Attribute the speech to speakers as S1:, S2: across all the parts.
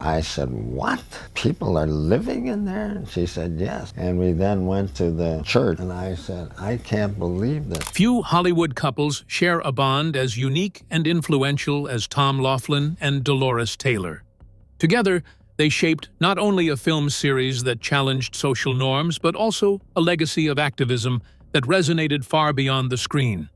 S1: I said, "What? People are living in there?" And she said, "Yes." And we then went to the church, and I said, "I can't believe this."
S2: Few Hollywood couples share a bond as unique and influential as Tom Laughlin and Dolores Taylor. Together, they shaped not only a film series that challenged social norms, but also a legacy of activism that resonated far beyond the screen.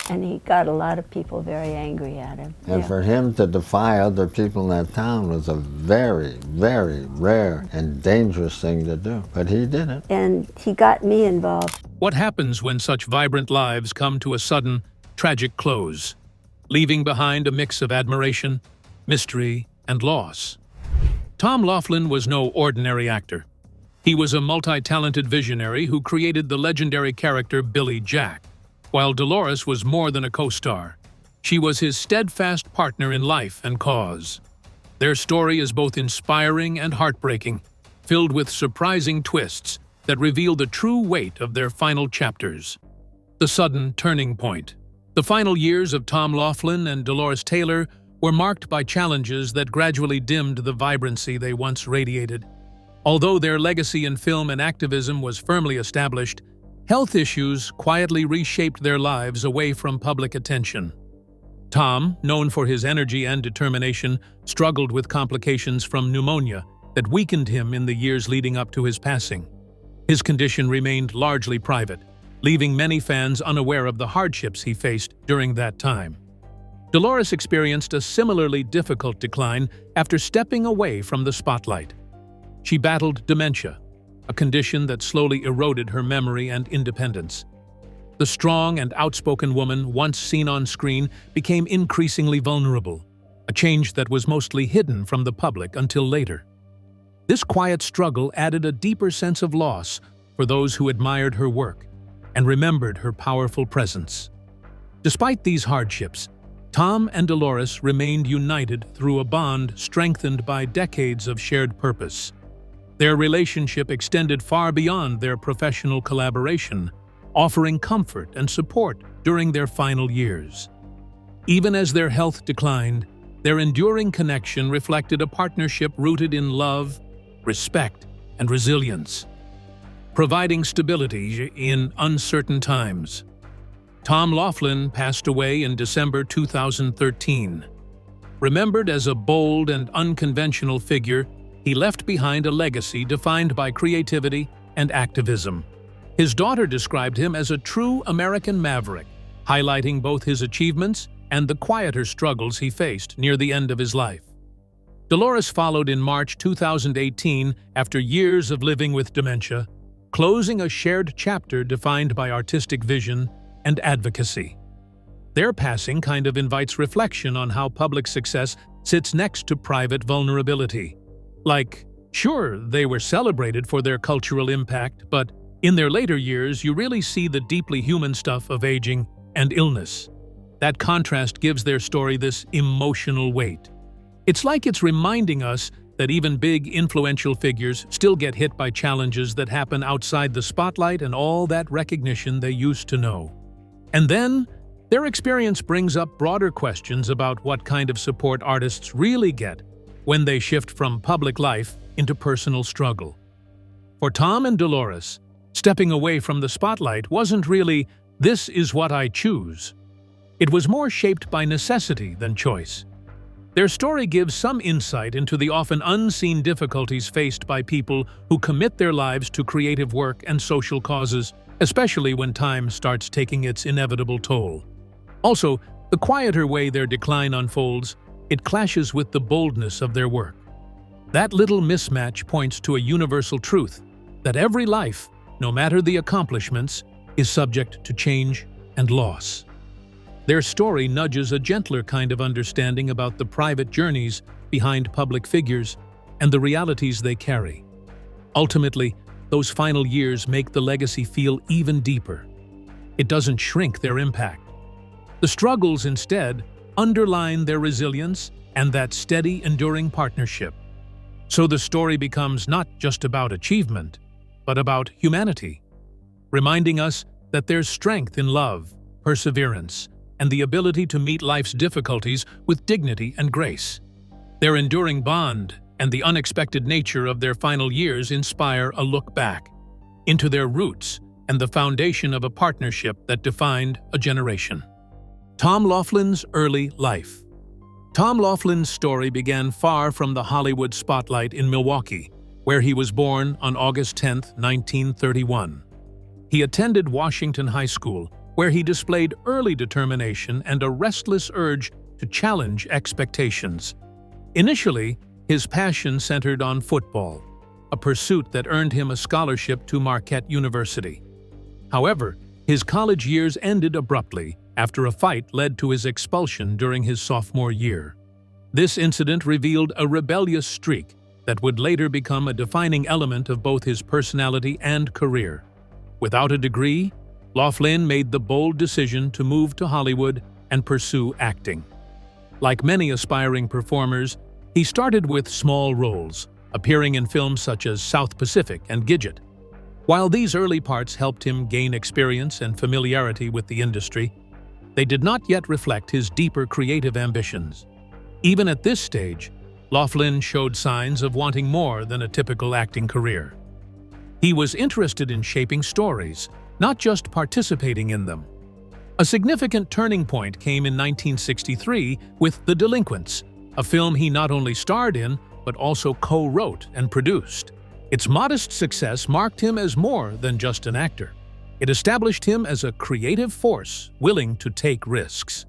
S3: And he got a lot of people very angry at him.
S1: And for him to defy other people in that town was a very, very rare and dangerous thing to do. But he did it.
S3: And he got me involved.
S2: What happens when such vibrant lives come to a sudden, tragic close, leaving behind a mix of admiration, mystery, and loss? Tom Laughlin was no ordinary actor. He was a multi-talented visionary who created the legendary character Billy Jack. While Dolores was more than a co-star, she was his steadfast partner in life and cause. Their story is both inspiring and heartbreaking, filled with surprising twists that reveal the true weight of their final chapters. The sudden turning point. The final years of Tom Laughlin and Dolores Taylor were marked by challenges that gradually dimmed the vibrancy they once radiated. Although their legacy in film and activism was firmly established, health issues quietly reshaped their lives away from public attention. Tom, known for his energy and determination, struggled with complications from pneumonia that weakened him in the years leading up to his passing. His condition remained largely private, leaving many fans unaware of the hardships he faced during that time. Dolores experienced a similarly difficult decline after stepping away from the spotlight. She battled dementia, a condition that slowly eroded her memory and independence. The strong and outspoken woman once seen on screen became increasingly vulnerable, a change that was mostly hidden from the public until later. This quiet struggle added a deeper sense of loss for those who admired her work and remembered her powerful presence. Despite these hardships, Tom and Dolores remained united through a bond strengthened by decades of shared purpose. Their relationship extended far beyond their professional collaboration, offering comfort and support during their final years. Even as their health declined, their enduring connection reflected a partnership rooted in love, respect, and resilience, providing stability in uncertain times. Tom Laughlin passed away in December 2013. Remembered as a bold and unconventional figure, he left behind a legacy defined by creativity and activism. His daughter described him as a true American maverick, highlighting both his achievements and the quieter struggles he faced near the end of his life. Dolores followed in March 2018 after years of living with dementia, closing a shared chapter defined by artistic vision and advocacy. Their passing kind of invites reflection on how public success sits next to private vulnerability. Like, sure, they were celebrated for their cultural impact, but in their later years, you really see the deeply human stuff of aging and illness. That contrast gives their story this emotional weight. It's like it's reminding us that even big, influential figures still get hit by challenges that happen outside the spotlight and all that recognition they used to know. And then, their experience brings up broader questions about what kind of support artists really get when they shift from public life into personal struggle. For Tom and Dolores, stepping away from the spotlight wasn't really, "This is what I choose." It was more shaped by necessity than choice. Their story gives some insight into the often unseen difficulties faced by people who commit their lives to creative work and social causes, especially when time starts taking its inevitable toll. Also, the quieter way their decline unfolds, it clashes with the boldness of their work. That little mismatch points to a universal truth, that every life, no matter the accomplishments, is subject to change and loss. Their story nudges a gentler kind of understanding about the private journeys behind public figures and the realities they carry. Ultimately, those final years make the legacy feel even deeper. It doesn't shrink their impact. The struggles, instead, underline their resilience and that steady, enduring partnership. So the story becomes not just about achievement, but about humanity, reminding us that there's strength in love, perseverance, and the ability to meet life's difficulties with dignity and grace. Their enduring bond, and the unexpected nature of their final years inspire a look back into their roots and the foundation of a partnership that defined a generation. Tom Laughlin's early life. Tom Laughlin's story began far from the Hollywood spotlight in Milwaukee, where he was born on August 10, 1931. He attended Washington High School, where he displayed early determination and a restless urge to challenge expectations. Initially, his passion centered on football, a pursuit that earned him a scholarship to Marquette University. However, his college years ended abruptly after a fight led to his expulsion during his sophomore year. This incident revealed a rebellious streak that would later become a defining element of both his personality and career. Without a degree, Laughlin made the bold decision to move to Hollywood and pursue acting. Like many aspiring performers, he started with small roles, appearing in films such as South Pacific and Gidget. While these early parts helped him gain experience and familiarity with the industry, they did not yet reflect his deeper creative ambitions. Even at this stage, Laughlin showed signs of wanting more than a typical acting career. He was interested in shaping stories, not just participating in them. A significant turning point came in 1963 with The Delinquents, a film he not only starred in, but also co-wrote and produced. Its modest success marked him as more than just an actor. It established him as a creative force willing to take risks.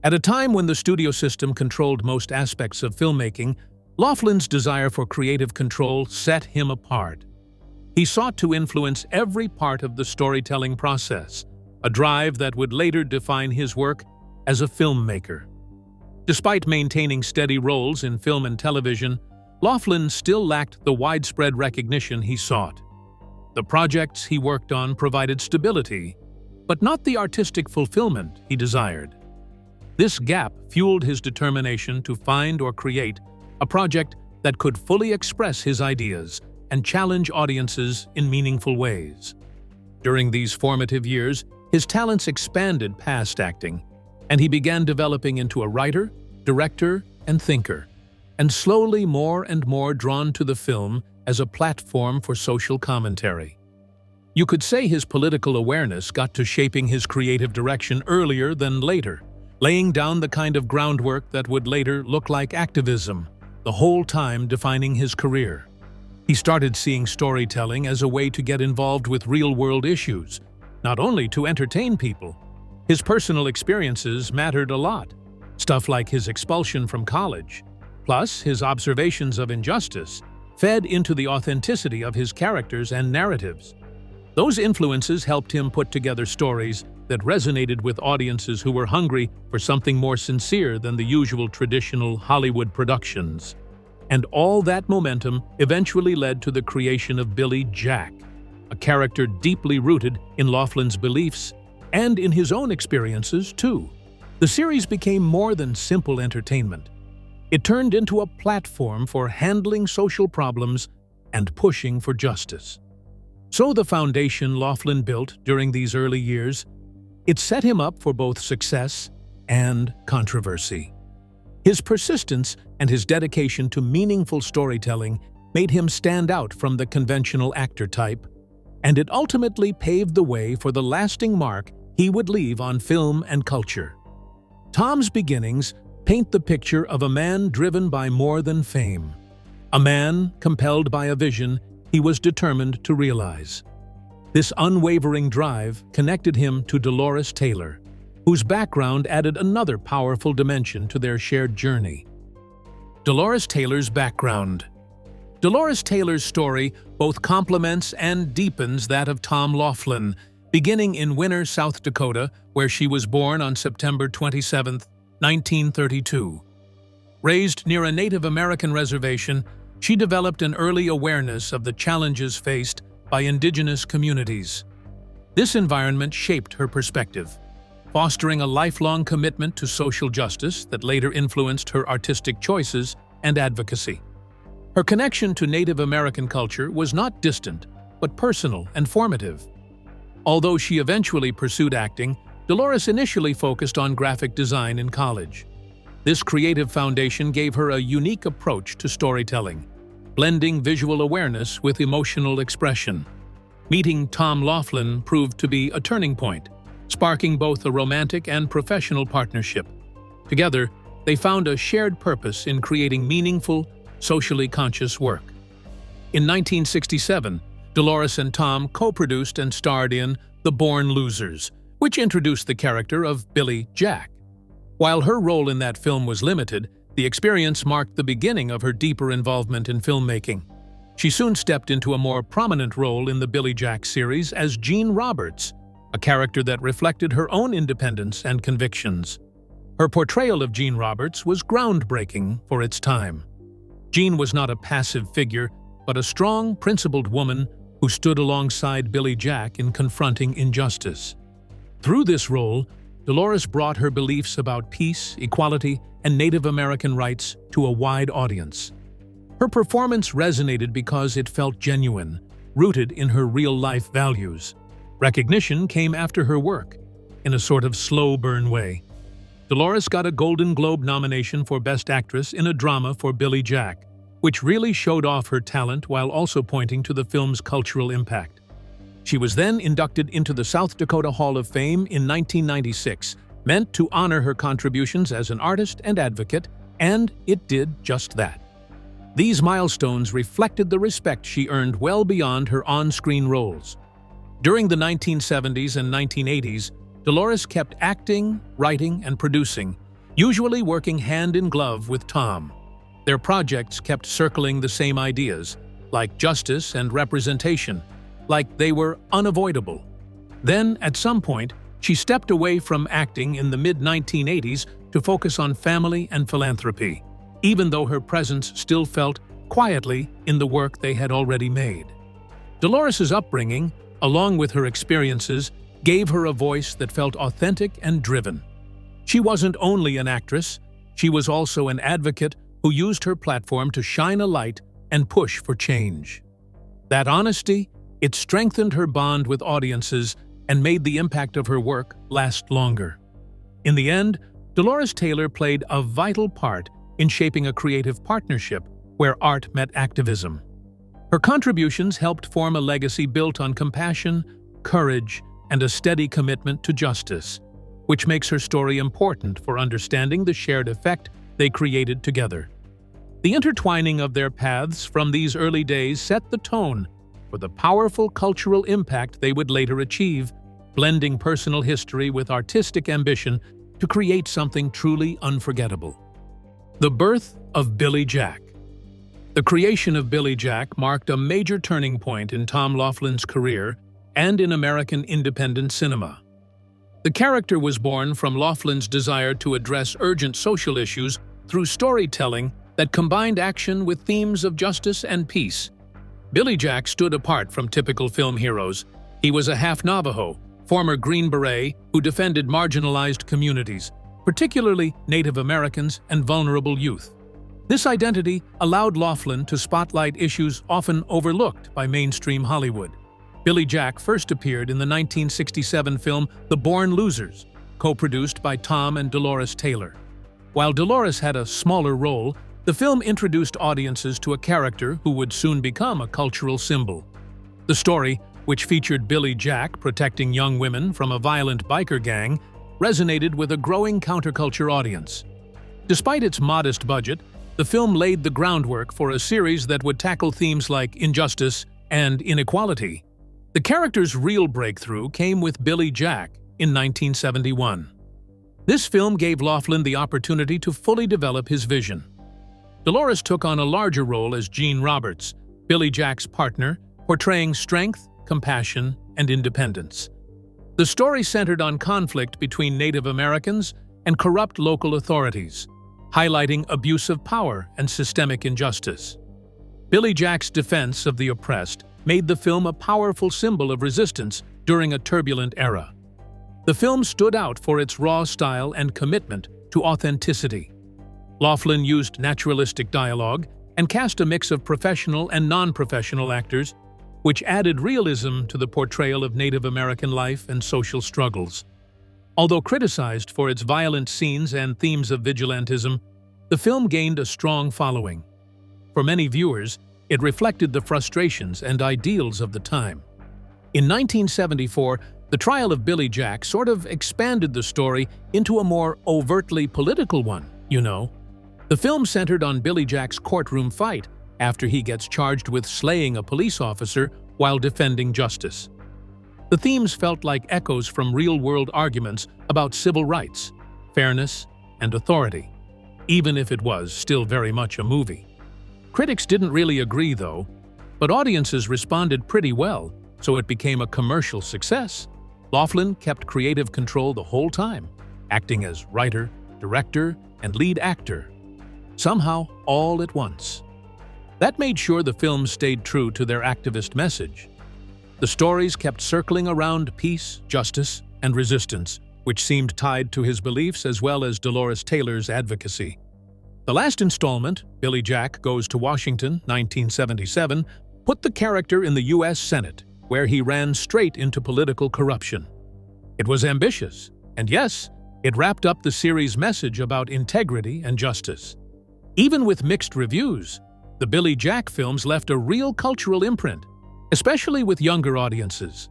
S2: At a time when the studio system controlled most aspects of filmmaking, Laughlin's desire for creative control set him apart. He sought to influence every part of the storytelling process, a drive that would later define his work as a filmmaker. Despite maintaining steady roles in film and television, Laughlin still lacked the widespread recognition he sought. The projects he worked on provided stability, but not the artistic fulfillment he desired. This gap fueled his determination to find or create a project that could fully express his ideas and challenge audiences in meaningful ways. During these formative years, his talents expanded past acting, and he began developing into a writer, director, and thinker, and slowly more and more drawn to the film as a platform for social commentary. You could say his political awareness got to shaping his creative direction earlier than later, laying down the kind of groundwork that would later look like activism, the whole time defining his career. He started seeing storytelling as a way to get involved with real-world issues, not only to entertain people. His personal experiences mattered a lot, stuff like his expulsion from college. Plus, his observations of injustice fed into the authenticity of his characters and narratives. Those influences helped him put together stories that resonated with audiences who were hungry for something more sincere than the usual traditional Hollywood productions. And all that momentum eventually led to the creation of Billy Jack, a character deeply rooted in Laughlin's beliefs and in his own experiences, too. The series became more than simple entertainment. It turned into a platform for handling social problems and pushing for justice. So the foundation Laughlin built during these early years, it set him up for both success and controversy. His persistence and his dedication to meaningful storytelling made him stand out from the conventional actor type, and it ultimately paved the way for the lasting mark he would leave on film and culture. Tom's beginnings paint the picture of a man driven by more than fame, a man compelled by a vision he was determined to realize. This unwavering drive connected him to Dolores Taylor, whose background added another powerful dimension to their shared journey. Dolores Taylor's background. Dolores Taylor's story both complements and deepens that of Tom Laughlin, beginning in Winner, South Dakota, where she was born on September 27, 1932. Raised near a Native American reservation, she developed an early awareness of the challenges faced by indigenous communities. This environment shaped her perspective, fostering a lifelong commitment to social justice that later influenced her artistic choices and advocacy. Her connection to Native American culture was not distant, but personal and formative. Although she eventually pursued acting, Dolores initially focused on graphic design in college. This creative foundation gave her a unique approach to storytelling, blending visual awareness with emotional expression. Meeting Tom Laughlin proved to be a turning point, sparking both a romantic and professional partnership. Together, they found a shared purpose in creating meaningful, socially conscious work. In 1967, Dolores and Tom co-produced and starred in The Born Losers, which introduced the character of Billy Jack. While her role in that film was limited, the experience marked the beginning of her deeper involvement in filmmaking. She soon stepped into a more prominent role in the Billy Jack series as Jean Roberts, a character that reflected her own independence and convictions. Her portrayal of Jean Roberts was groundbreaking for its time. Jean was not a passive figure, but a strong, principled woman who stood alongside Billy Jack in confronting injustice. Through this role, Dolores brought her beliefs about peace, equality, and Native American rights to a wide audience. Her performance resonated because it felt genuine, rooted in her real-life values. Recognition came after her work, in a sort of slow-burn way. Dolores got a Golden Globe nomination for Best Actress in a Drama for Billy Jack, which really showed off her talent while also pointing to the film's cultural impact. She was then inducted into the South Dakota Hall of Fame in 1996, meant to honor her contributions as an artist and advocate, and it did just that. These milestones reflected the respect she earned well beyond her on-screen roles. During the 1970s and 1980s, Dolores kept acting, writing, and producing, usually working hand in glove with Tom. Their projects kept circling the same ideas, like justice and representation, like they were unavoidable. Then, at some point, she stepped away from acting in the mid-1980s to focus on family and philanthropy, even though her presence still felt quietly in the work they had already made. Dolores's upbringing, along with her experiences, gave her a voice that felt authentic and driven. She wasn't only an actress, she was also an advocate who used her platform to shine a light and push for change. That honesty, it strengthened her bond with audiences and made the impact of her work last longer. In the end, Dolores Taylor played a vital part in shaping a creative partnership where art met activism. Her contributions helped form a legacy built on compassion, courage, and a steady commitment to justice, which makes her story important for understanding the shared effect they created together. The intertwining of their paths from these early days set the tone for the powerful cultural impact they would later achieve, blending personal history with artistic ambition to create something truly unforgettable. The birth of Billy Jack. The creation of Billy Jack marked a major turning point in Tom Laughlin's career and in American independent cinema. The character was born from Laughlin's desire to address urgent social issues through storytelling that combined action with themes of justice and peace. Billy Jack stood apart from typical film heroes. He was a half-Navajo, former Green Beret who defended marginalized communities, particularly Native Americans and vulnerable youth. This identity allowed Laughlin to spotlight issues often overlooked by mainstream Hollywood. Billy Jack first appeared in the 1967 film The Born Losers, co-produced by Tom and Dolores Taylor. While Dolores had a smaller role, the film introduced audiences to a character who would soon become a cultural symbol. The story, which featured Billy Jack protecting young women from a violent biker gang, resonated with a growing counterculture audience. Despite its modest budget, the film laid the groundwork for a series that would tackle themes like injustice and inequality. The character's real breakthrough came with Billy Jack in 1971. This film gave Laughlin the opportunity to fully develop his vision. Dolores took on a larger role as Jean Roberts, Billy Jack's partner, portraying strength, compassion, and independence. The story centered on conflict between Native Americans and corrupt local authorities, highlighting abuse of power and systemic injustice. Billy Jack's defense of the oppressed made the film a powerful symbol of resistance during a turbulent era. The film stood out for its raw style and commitment to authenticity. Laughlin used naturalistic dialogue and cast a mix of professional and non-professional actors, which added realism to the portrayal of Native American life and social struggles. Although criticized for its violent scenes and themes of vigilantism, the film gained a strong following. For many viewers, it reflected the frustrations and ideals of the time. In 1974, the trial of Billy Jack sort of expanded the story into a more overtly political one, you know. The film centered on Billy Jack's courtroom fight after he gets charged with slaying a police officer while defending justice. The themes felt like echoes from real-world arguments about civil rights, fairness, and authority, even if it was still very much a movie. Critics didn't really agree, though, but audiences responded pretty well, so it became a commercial success. Laughlin kept creative control the whole time, acting as writer, director, and lead actor, somehow all at once. That made sure the film stayed true to their activist message. The stories kept circling around peace, justice, and resistance, which seemed tied to his beliefs as well as Dolores Taylor's advocacy. The last installment, Billy Jack Goes to Washington, 1977, put the character in the U.S. Senate, where he ran straight into political corruption. It was ambitious, and yes, it wrapped up the series' message about integrity and justice. Even with mixed reviews, the Billy Jack films left a real cultural imprint, especially with younger audiences.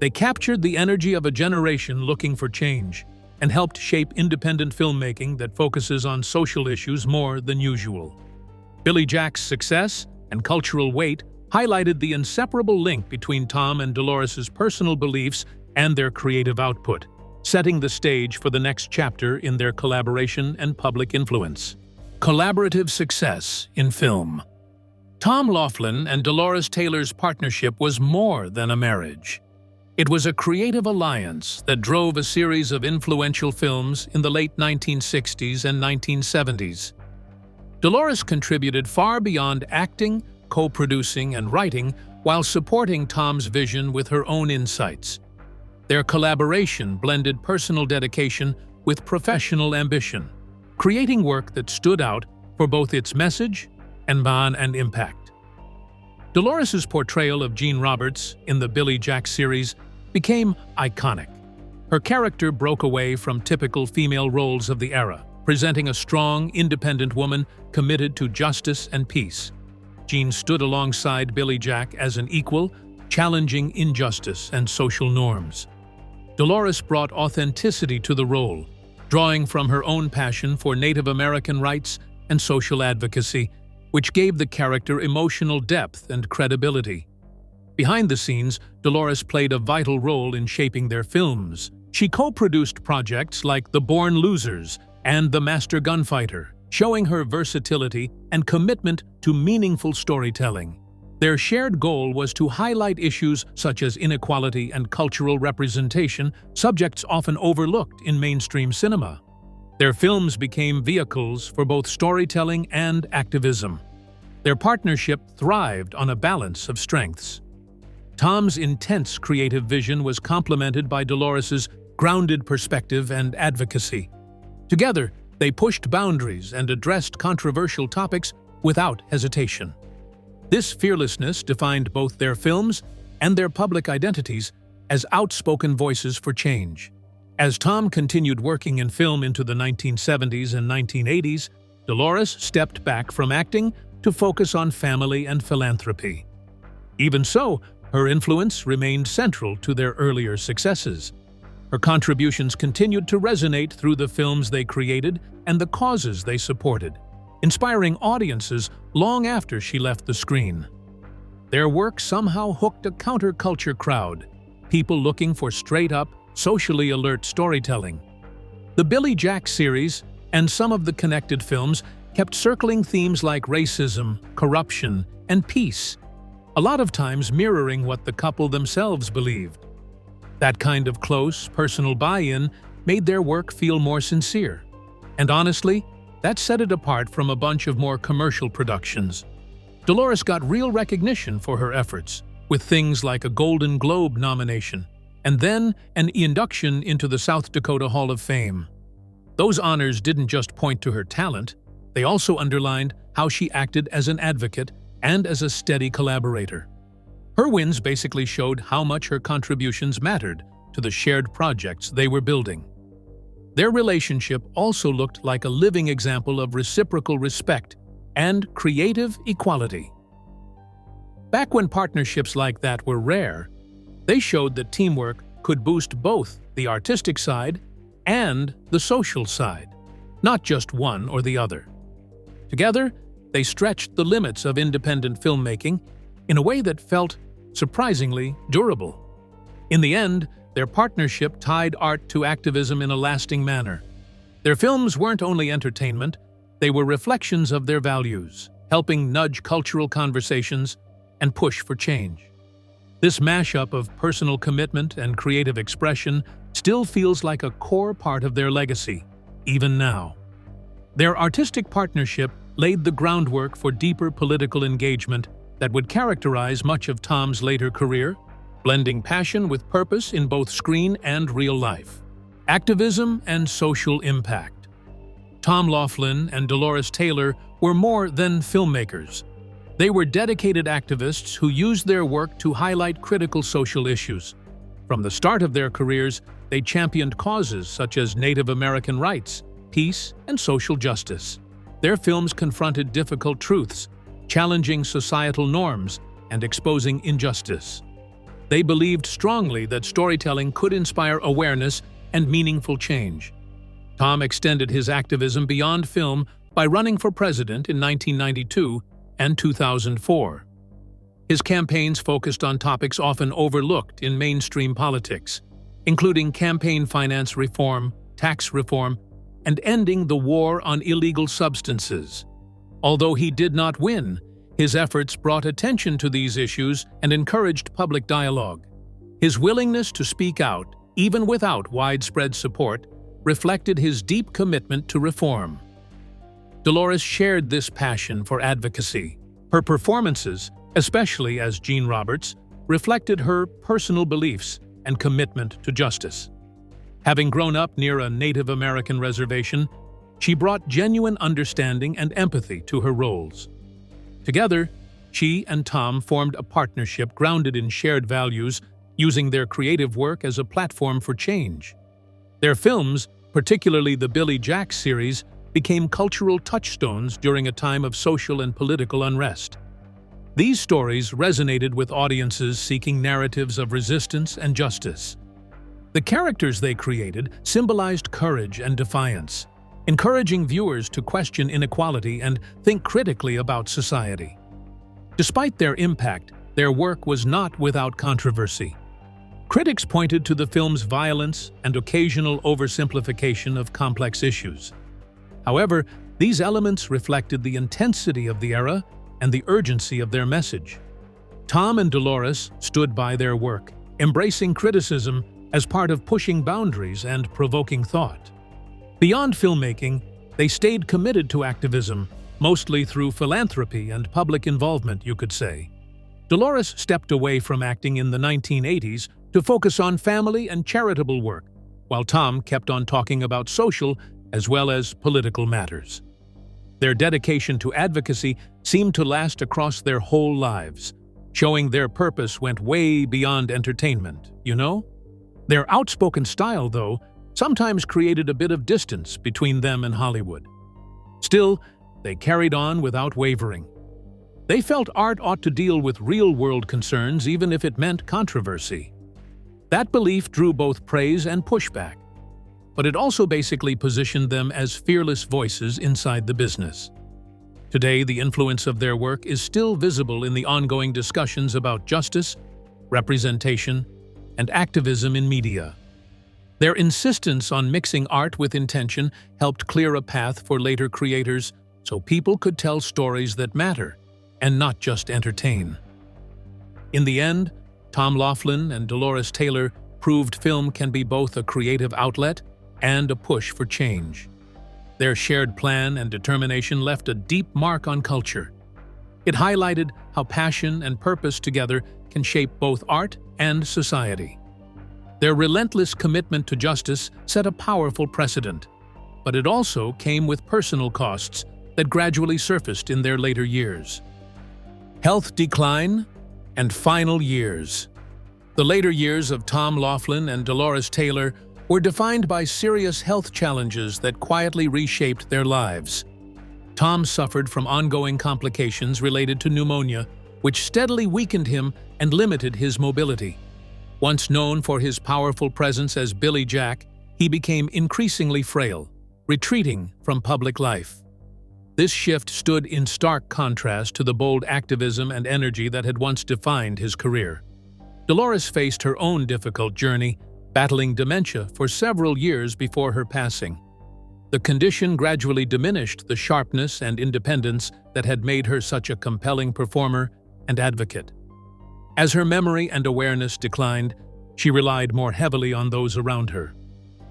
S2: They captured the energy of a generation looking for change and helped shape independent filmmaking that focuses on social issues more than usual. Billy Jack's success and cultural weight highlighted the inseparable link between Tom and Dolores' personal beliefs and their creative output, setting the stage for the next chapter in their collaboration and public influence. Collaborative success in film. Tom Laughlin and Dolores Taylor's partnership was more than a marriage. It was a creative alliance that drove a series of influential films in the late 1960s and 1970s. Dolores contributed far beyond acting, co-producing, and writing while supporting Tom's vision with her own insights. Their collaboration blended personal dedication with professional ambition, creating work that stood out for both its message and impact. Dolores' portrayal of Jean Roberts in the Billy Jack series became iconic. Her character broke away from typical female roles of the era, presenting a strong, independent woman committed to justice and peace. Jean stood alongside Billy Jack as an equal, challenging injustice and social norms. Dolores brought authenticity to the role, drawing from her own passion for Native American rights and social advocacy, which gave the character emotional depth and credibility. Behind the scenes, Dolores played a vital role in shaping their films. She co-produced projects like The Born Losers and The Master Gunfighter, showing her versatility and commitment to meaningful storytelling. Their shared goal was to highlight issues such as inequality and cultural representation, subjects often overlooked in mainstream cinema. Their films became vehicles for both storytelling and activism. Their partnership thrived on a balance of strengths. Tom's intense creative vision was complemented by Dolores' grounded perspective and advocacy. Together, they pushed boundaries and addressed controversial topics without hesitation. This fearlessness defined both their films and their public identities as outspoken voices for change. As Tom continued working in film into the 1970s and 1980s, Dolores stepped back from acting to focus on family and philanthropy. Even so, her influence remained central to their earlier successes. Her contributions continued to resonate through the films they created and the causes they supported, inspiring audiences long after she left the screen. Their work somehow hooked a counterculture crowd, people looking for straight-up, socially alert storytelling. The Billy Jack series and some of the connected films kept circling themes like racism, corruption, and peace, a lot of times mirroring what the couple themselves believed. That kind of close, personal buy-in made their work feel more sincere. And honestly, that set it apart from a bunch of more commercial productions. Dolores got real recognition for her efforts, with things like a Golden Globe nomination, and then an induction into the South Dakota Hall of Fame. Those honors didn't just point to her talent, they also underlined how she acted as an advocate and as a steady collaborator. Her wins basically showed how much her contributions mattered to the shared projects they were building. Their relationship also looked like a living example of reciprocal respect and creative equality. Back when partnerships like that were rare, they showed that teamwork could boost both the artistic side and the social side, not just one or the other. Together, they stretched the limits of independent filmmaking in a way that felt surprisingly durable. In the end, their partnership tied art to activism in a lasting manner. Their films weren't only entertainment, they were reflections of their values, helping nudge cultural conversations and push for change. This mashup of personal commitment and creative expression still feels like a core part of their legacy, even now. Their artistic partnership laid the groundwork for deeper political engagement that would characterize much of Tom's later career, blending passion with purpose in both screen and real life. Activism and social impact. Tom Laughlin and Dolores Taylor were more than filmmakers. They were dedicated activists who used their work to highlight critical social issues. From the start of their careers, they championed causes such as Native American rights, peace, and social justice. Their films confronted difficult truths, challenging societal norms and exposing injustice. They believed strongly that storytelling could inspire awareness and meaningful change. Tom extended his activism beyond film by running for president in 1992 and 2004. His campaigns focused on topics often overlooked in mainstream politics, including campaign finance reform, tax reform, and ending the war on illegal substances. Although he did not win, his efforts brought attention to these issues and encouraged public dialogue. His willingness to speak out, even without widespread support, reflected his deep commitment to reform. Dolores shared this passion for advocacy. Her performances, especially as Jean Roberts, reflected her personal beliefs and commitment to justice. Having grown up near a Native American reservation, she brought genuine understanding and empathy to her roles. Together, she and Tom formed a partnership grounded in shared values, using their creative work as a platform for change. Their films, particularly the Billy Jack series, became cultural touchstones during a time of social and political unrest. These stories resonated with audiences seeking narratives of resistance and justice. The characters they created symbolized courage and defiance, encouraging viewers to question inequality and think critically about society. Despite their impact, their work was not without controversy. Critics pointed to the film's violence and occasional oversimplification of complex issues. However, these elements reflected the intensity of the era and the urgency of their message. Tom and Dolores stood by their work, embracing criticism as part of pushing boundaries and provoking thought. Beyond filmmaking, they stayed committed to activism, mostly through philanthropy and public involvement, you could say. Dolores stepped away from acting in the 1980s to focus on family and charitable work, while Tom kept on talking about social as well as political matters. Their dedication to advocacy seemed to last across their whole lives, showing their purpose went way beyond entertainment, you know? Their outspoken style, though, sometimes created a bit of distance between them and Hollywood. Still, they carried on without wavering. They felt art ought to deal with real-world concerns even if it meant controversy. That belief drew both praise and pushback, but it also basically positioned them as fearless voices inside the business. Today, the influence of their work is still visible in the ongoing discussions about justice, representation, and activism in media. Their insistence on mixing art with intention helped clear a path for later creators so people could tell stories that matter and not just entertain. In the end, Tom Laughlin and Dolores Taylor proved film can be both a creative outlet and a push for change. Their shared plan and determination left a deep mark on culture. It highlighted how passion and purpose together can shape both art and society. Their relentless commitment to justice set a powerful precedent, but it also came with personal costs that gradually surfaced in their later years. Health decline and final years. The later years of Tom Laughlin and Dolores Taylor were defined by serious health challenges that quietly reshaped their lives. Tom suffered from ongoing complications related to pneumonia, which steadily weakened him and limited his mobility. Once known for his powerful presence as Billy Jack, he became increasingly frail, retreating from public life. This shift stood in stark contrast to the bold activism and energy that had once defined his career. Dolores faced her own difficult journey, battling dementia for several years before her passing. The condition gradually diminished the sharpness and independence that had made her such a compelling performer and advocate. As her memory and awareness declined, she relied more heavily on those around her.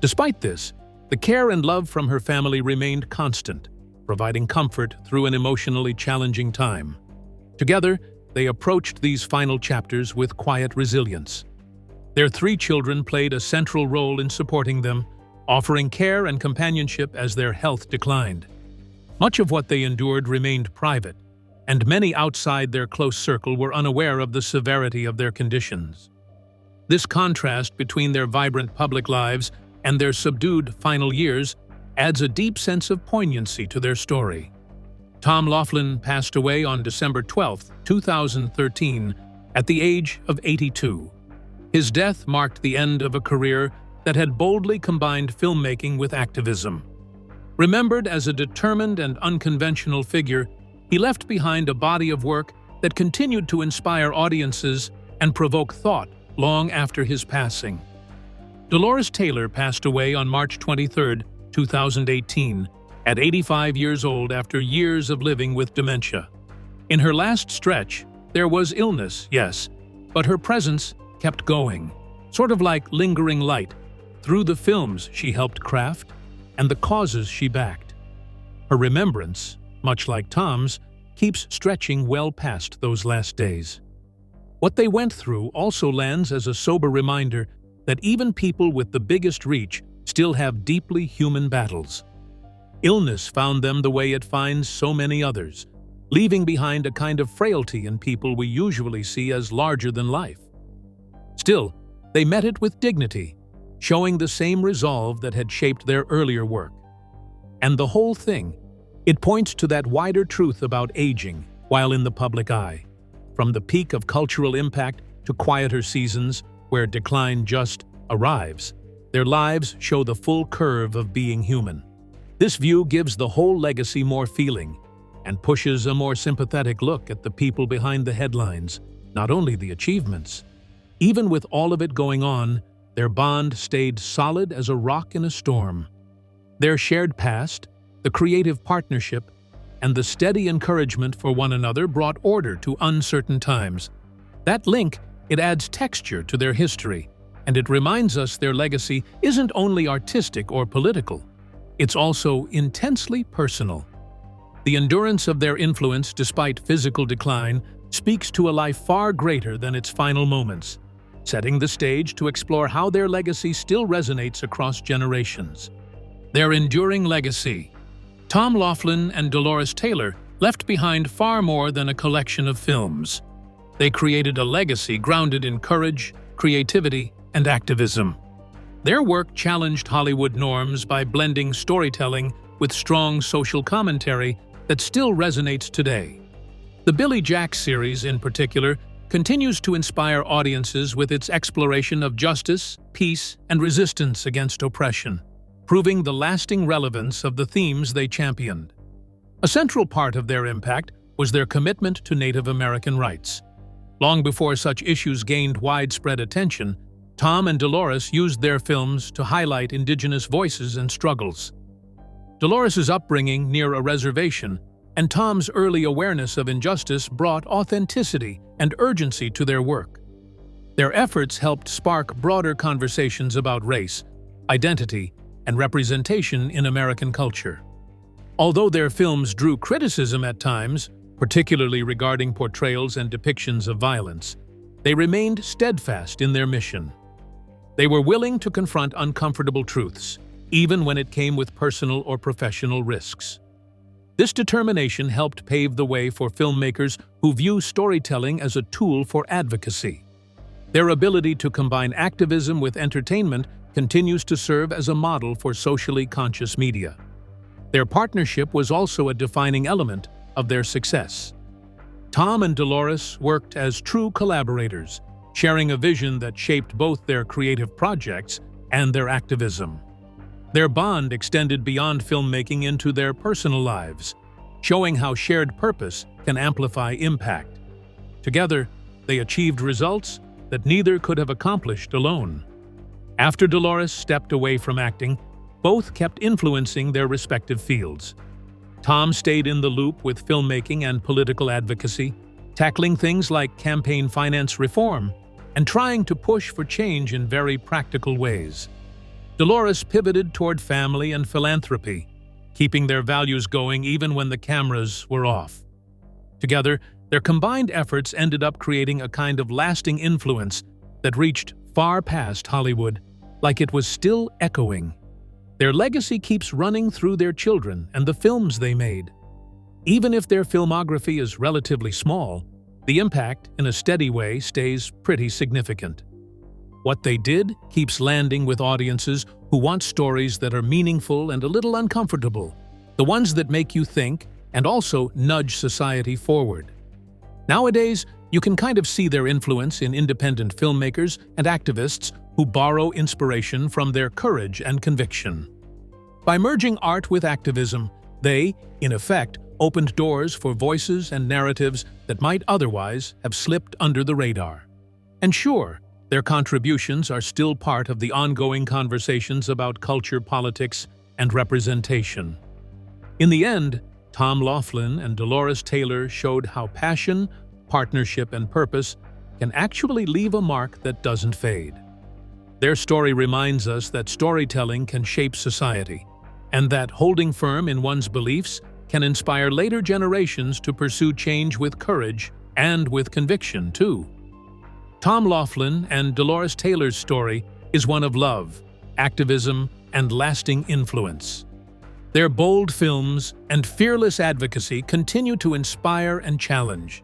S2: Despite this, the care and love from her family remained constant, providing comfort through an emotionally challenging time. Together, they approached these final chapters with quiet resilience. Their 3 children played a central role in supporting them, offering care and companionship as their health declined. Much of what they endured remained private, and many outside their close circle were unaware of the severity of their conditions. This contrast between their vibrant public lives and their subdued final years adds a deep sense of poignancy to their story. Tom Laughlin passed away on December 12, 2013, at the age of 82. His death marked the end of a career that had boldly combined filmmaking with activism. Remembered as a determined and unconventional figure, he left behind a body of work that continued to inspire audiences and provoke thought long after his passing. Dolores Taylor passed away on March 23, 2018, at 85 years old after years of living with dementia. In her last stretch, there was illness, yes, but her presence kept going, sort of like lingering light, through the films she helped craft and the causes she backed. Her remembrance, much like Tom's, keeps stretching well past those last days. What they went through also lands as a sober reminder that even people with the biggest reach still have deeply human battles. Illness found them the way it finds so many others, leaving behind a kind of frailty in people we usually see as larger than life. Still, they met it with dignity, showing the same resolve that had shaped their earlier work. And the whole thing, it points to that wider truth about aging while in the public eye. From the peak of cultural impact to quieter seasons where decline just arrives, their lives show the full curve of being human. This view gives the whole legacy more feeling and pushes a more sympathetic look at the people behind the headlines, not only the achievements. Even with all of it going on, their bond stayed solid as a rock in a storm. Their shared past, the creative partnership, and the steady encouragement for one another brought order to uncertain times. That link, it adds texture to their history, and it reminds us their legacy isn't only artistic or political, it's also intensely personal. The endurance of their influence despite physical decline speaks to a life far greater than its final moments, setting the stage to explore how their legacy still resonates across generations. Their enduring legacy. Tom Laughlin and Dolores Taylor left behind far more than a collection of films. They created a legacy grounded in courage, creativity, and activism. Their work challenged Hollywood norms by blending storytelling with strong social commentary that still resonates today. The Billy Jack series, in particular, continues to inspire audiences with its exploration of justice, peace, and resistance against oppression, proving the lasting relevance of the themes they championed. A central part of their impact was their commitment to Native American rights. Long before such issues gained widespread attention, Tom and Dolores used their films to highlight indigenous voices and struggles. Dolores' upbringing near a reservation and Tom's early awareness of injustice brought authenticity and urgency to their work. Their efforts helped spark broader conversations about race, identity, and representation in American culture. Although their films drew criticism at times, particularly regarding portrayals and depictions of violence, they remained steadfast in their mission. They were willing to confront uncomfortable truths, even when it came with personal or professional risks. This determination helped pave the way for filmmakers who view storytelling as a tool for advocacy. Their ability to combine activism with entertainment continues to serve as a model for socially conscious media. Their partnership was also a defining element of their success. Tom and Dolores worked as true collaborators, sharing a vision that shaped both their creative projects and their activism. Their bond extended beyond filmmaking into their personal lives, showing how shared purpose can amplify impact. Together, they achieved results that neither could have accomplished alone. After Dolores stepped away from acting, both kept influencing their respective fields. Tom stayed in the loop with filmmaking and political advocacy, tackling things like campaign finance reform and trying to push for change in very practical ways. Dolores pivoted toward family and philanthropy, keeping their values going even when the cameras were off. Together, their combined efforts ended up creating a kind of lasting influence that reached far past Hollywood, like it was still echoing. Their legacy keeps running through their children and the films they made. Even if their filmography is relatively small, the impact, in a steady way, stays pretty significant. What they did keeps landing with audiences who want stories that are meaningful and a little uncomfortable, the ones that make you think and also nudge society forward. Nowadays, you can kind of see their influence in independent filmmakers and activists who borrow inspiration from their courage and conviction. By merging art with activism, they, in effect, opened doors for voices and narratives that might otherwise have slipped under the radar. And sure, their contributions are still part of the ongoing conversations about culture, politics, and representation. In the end, Tom Laughlin and Dolores Taylor showed how passion, partnership, and purpose can actually leave a mark that doesn't fade. Their story reminds us that storytelling can shape society, and that holding firm in one's beliefs can inspire later generations to pursue change with courage and with conviction, too. Tom Laughlin and Dolores Taylor's story is one of love, activism, and lasting influence. Their bold films and fearless advocacy continue to inspire and challenge.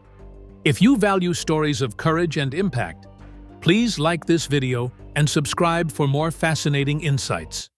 S2: If you value stories of courage and impact, please like this video and subscribe for more fascinating insights.